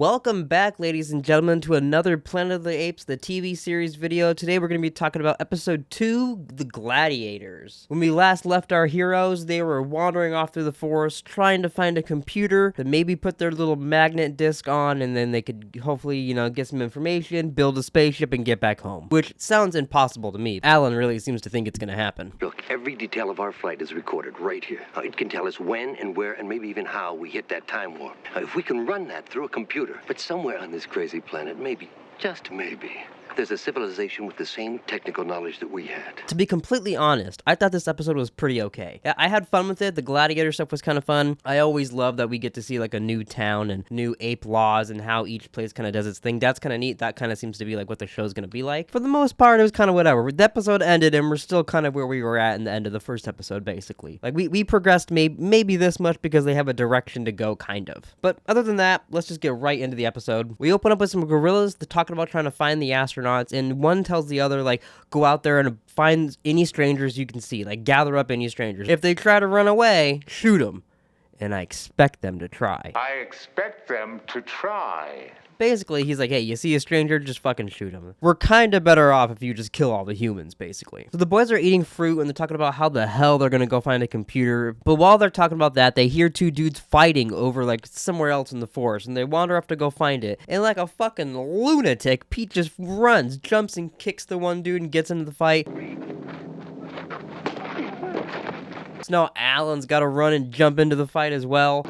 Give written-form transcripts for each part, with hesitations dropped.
Welcome back, ladies and gentlemen, to another Planet of the Apes, the TV series video. Today we're going to be talking about episode 2, the Gladiators. When we last left our heroes, they were wandering off through the forest, trying to find a computer to maybe put their little magnet disc on, and then they could hopefully, get some information, build a spaceship, and get back home. Which sounds impossible to me. Alan really seems to think it's going to happen. Look, every detail of our flight is recorded right here. It can tell us when and where and maybe even how we hit that time warp. If we can run that through a computer, but somewhere on this crazy planet, maybe, just maybe, there's a civilization with the same technical knowledge that we had. To be completely honest, I thought this episode was pretty okay. I had fun with it. The gladiator stuff was kind of fun. I always love that we get to see like a new town and new ape laws and how each place kind of does its thing. That's kind of neat. That kind of seems to be like what the show's going to be like. For the most part, it was kind of whatever. The episode ended and we're still kind of where we were at in the end of the first episode, basically. Like we progressed maybe this much because they have a direction to go, kind of. But other than that, let's just get right into the episode. We open up with some gorillas talking about trying to find the astronauts, and one tells the other, like, go out there and find any strangers you can see, like, gather up any strangers. If they try to run away, shoot them. And I expect them to try. Basically, he's like, hey, you see a stranger, just fucking shoot him. We're kind of better off if you just kill all the humans, basically. So the boys are eating fruit, and they're talking about how the hell they're gonna go find a computer. But while they're talking about that, they hear two dudes fighting over, like, somewhere else in the forest, and they wander off to go find it. And like a fucking lunatic, Pete just runs, jumps, and kicks the one dude and gets into the fight. So now Alan's gotta run and jump into the fight as well.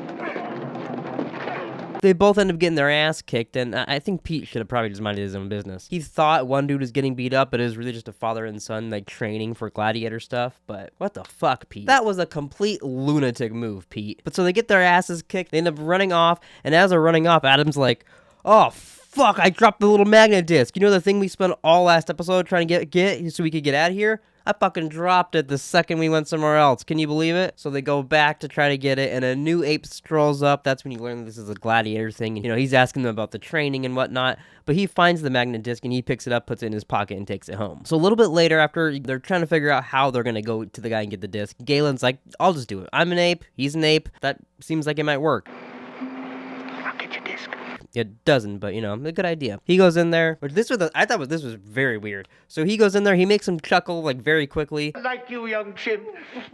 They both end up getting their ass kicked, and I think Pete should have probably just minded his own business. He thought one dude was getting beat up, but it was really just a father and son, like, training for gladiator stuff. But what the fuck, Pete? That was a complete lunatic move, Pete. But so they get their asses kicked, they end up running off, and as they're running off, Adam's like, oh, fuck, I dropped the little magnet disc. You know the thing we spent all last episode trying to get so we could get out of here? I fucking dropped it the second we went somewhere else. Can you believe it? So they go back to try to get it, and a new ape strolls up. That's when you learn this is a gladiator thing. And, he's asking them about the training and whatnot. But he finds the magnet disc, and he picks it up, puts it in his pocket, and takes it home. So a little bit later, after they're trying to figure out how they're going to go to the guy and get the disc, Galen's like, I'll just do it. I'm an ape. He's an ape. That seems like it might work. I'll get your disc. It doesn't, but, a good idea. He goes in there, which this was very weird. So he goes in there, he makes him chuckle, like, very quickly. Like you, young chimp.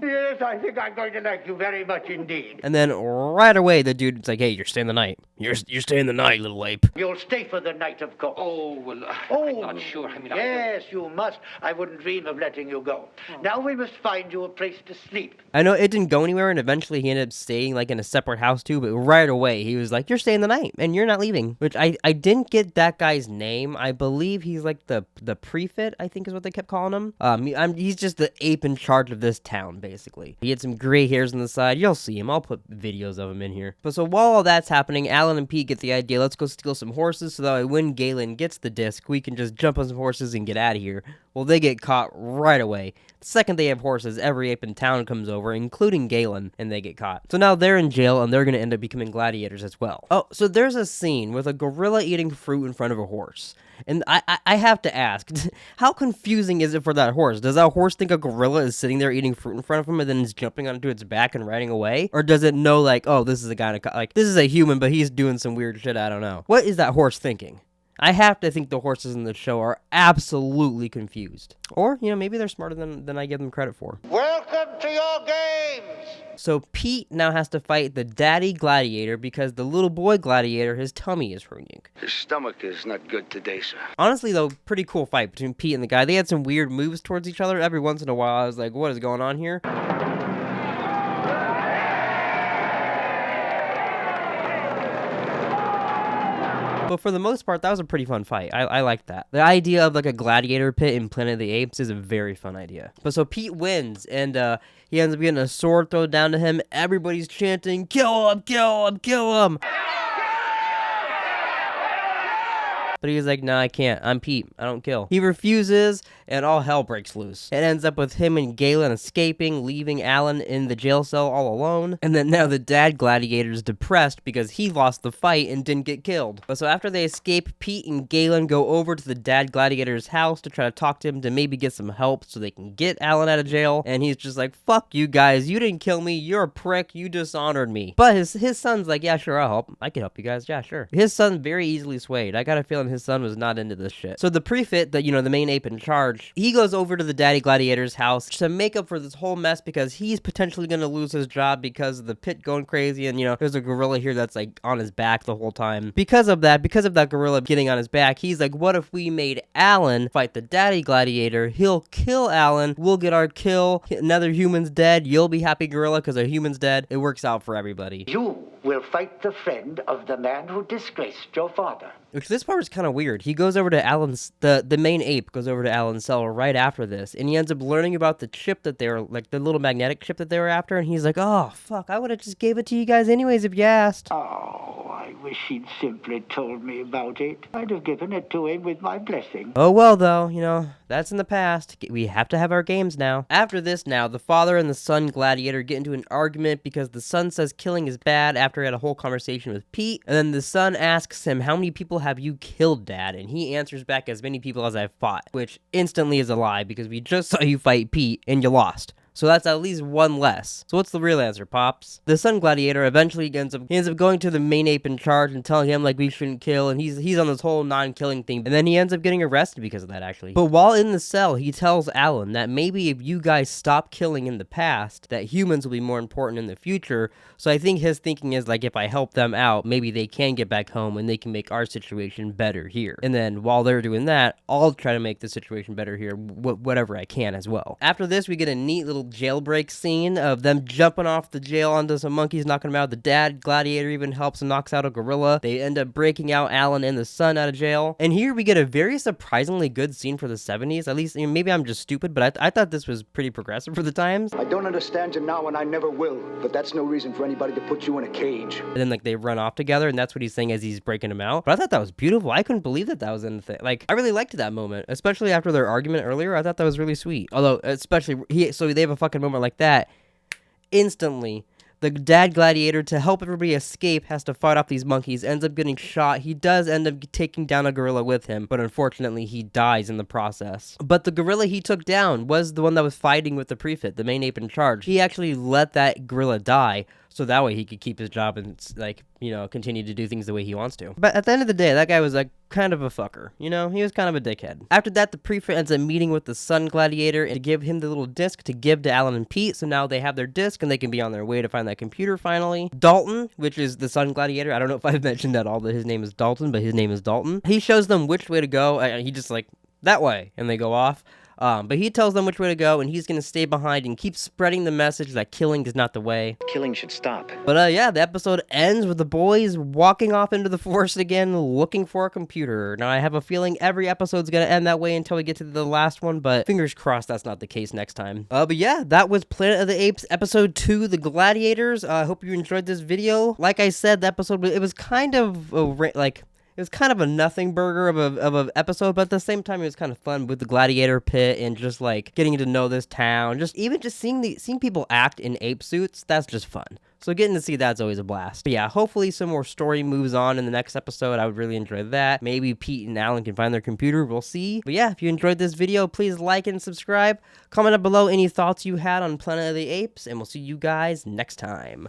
Yes, I think I'm going to like you very much indeed. And then right away, the dude's like, hey, you're staying the night. You're staying the night, little ape. You'll stay for the night, of course. Oh, well, I'm not sure. Yes, you must. I wouldn't dream of letting you go. Now we must find you a place to sleep. I know it didn't go anywhere, and eventually he ended up staying, like, in a separate house, too, but right away, he was like, you're staying the night, and you're not leaving. Which I didn't get that guy's name. I believe he's like the prefect, I think is what they kept calling him. He's just the ape in charge of this town, basically. He had some gray hairs on the side. You'll see him. I'll put videos of him in here. But so while all that's happening, Alan and Pete get the idea, let's go steal some horses so that when Galen gets the disc, we can just jump on some horses and get out of here. Well, they get caught right away. The second they have horses, every ape in town comes over, including Galen, and they get caught. So now they're in jail, and they're going to end up becoming gladiators as well. Oh, so there's a scene with a gorilla eating fruit in front of a horse. And I have to ask, how confusing is it for that horse? Does that horse think a gorilla is sitting there eating fruit in front of him and then is jumping onto its back and riding away? Or does it know, like, oh, this is a guy, like, this is a human, but he's doing some weird shit, I don't know. What is that horse thinking? I have to think the horses in the show are absolutely confused. Or, maybe they're smarter than I give them credit for. Welcome to your games! So Pete now has to fight the daddy gladiator because the little boy gladiator, his tummy is hurting. His stomach is not good today, sir. Honestly, though, pretty cool fight between Pete and the guy. They had some weird moves towards each other. Every once in a while, I was like, what is going on here? But for the most part, that was a pretty fun fight. I liked that. The idea of like a gladiator pit in Planet of the Apes is a very fun idea. But so Pete wins, and he ends up getting a sword thrown down to him. Everybody's chanting, kill him, kill him, kill him. But he's like, nah, I can't. I'm Pete. I don't kill. He refuses, and all hell breaks loose. It ends up with him and Galen escaping, leaving Alan in the jail cell all alone. And then now the dad gladiator is depressed because he lost the fight and didn't get killed. But so after they escape, Pete and Galen go over to the dad gladiator's house to try to talk to him to maybe get some help so they can get Alan out of jail. And he's just like, fuck you guys. You didn't kill me. You're a prick. You dishonored me. But his son's like, yeah, sure, I'll help. I can help you guys. Yeah, sure. His son's very easily swayed. I got a feeling his son was not into this shit. So the prefect, the main ape in charge, he goes over to the daddy gladiator's house to make up for this whole mess because he's potentially going to lose his job because of the pit going crazy. And, there's a gorilla here that's like on his back the whole time. Because of that gorilla getting on his back, he's like, what if we made Alan fight the daddy gladiator? He'll kill Alan. We'll get our kill. Another human's dead. You'll be happy, gorilla, because a human's dead. It works out for everybody. You will fight the friend of the man who disgraced your father. Which this part was kind of weird. He goes over to Alan's, the main ape goes over to Alan's cell right after this, and he ends up learning about the chip that they were, like the little magnetic chip that they were after, and he's like, oh, fuck, I would have just gave it to you guys anyways if you asked. Oh, I wish he'd simply told me about it. I'd have given it to him with my blessing. Oh well, though, that's in the past. We have to have our games now. After this now, the father and the son gladiator get into an argument because the son says killing is bad after he had a whole conversation with Pete, and then the son asks him, how many people have you killed, Dad? And he answers back, as many people as I've fought, which instantly is a lie because we just saw you fight Pete and you lost. So that's at least one less. So what's the real answer, Pops? The son gladiator eventually ends up going to the main ape in charge and telling him like we shouldn't kill, and he's on this whole non-killing thing. And then he ends up getting arrested because of that, actually. But while in the cell, he tells Alan that maybe if you guys stop killing in the past, that humans will be more important in the future. So I think his thinking is like, if I help them out, maybe they can get back home and they can make our situation better here. And then while they're doing that, I'll try to make the situation better here, whatever I can as well. After this, we get a neat little jailbreak scene of them jumping off the jail onto some monkeys, knocking them out. The dad gladiator even helps and knocks out a gorilla. They end up breaking out Alan and the son out of jail. And here we get a very surprisingly good scene for the 70s. At least, maybe I'm just stupid, but I thought this was pretty progressive for the times. I don't understand you now, and I never will. But that's no reason for anybody to put you in a cage. And then, they run off together, and that's what he's saying as he's breaking them out. But I thought that was beautiful. I couldn't believe that was in the thing. Like, I really liked that moment, especially after their argument earlier. I thought that was really sweet. Although, especially, so they have a fucking moment like that. Instantly, the dad gladiator, to help everybody escape, has to fight off these monkeys, ends up getting shot. He does end up taking down a gorilla with him, but unfortunately he dies in the process. But the gorilla he took down was the one that was fighting with the prefect, the main ape in charge. He actually let that gorilla die, so that way he could keep his job and, continue to do things the way he wants to. But at the end of the day, that guy was, kind of a fucker. He was kind of a dickhead. After that, the prefect ends up meeting with the son gladiator and to give him the little disc to give to Alan and Pete, so now they have their disc and they can be on their way to find that computer finally. Dalton, which is the son gladiator, I don't know if I've mentioned at all that his name is Dalton, but his name is Dalton. He shows them which way to go, he just that way, and they go off. But he tells them which way to go, and he's going to stay behind and keep spreading the message that killing is not the way. Killing should stop. But yeah, the episode ends with the boys walking off into the forest again, looking for a computer. Now, I have a feeling every episode's going to end that way until we get to the last one, but fingers crossed that's not the case next time. But yeah, that was Planet of the Apes episode 2, The Gladiators. I hope you enjoyed this video. Like I said, the episode, it was kind of it was kind of a nothing burger of an episode, but at the same time, it was kind of fun with the gladiator pit and just getting to know this town. Even seeing people act in ape suits, that's just fun. So getting to see that's always a blast. But yeah, hopefully some more story moves on in the next episode. I would really enjoy that. Maybe Pete and Alan can find their computer. We'll see. But yeah, if you enjoyed this video, please like and subscribe. Comment down below any thoughts you had on Planet of the Apes, and we'll see you guys next time.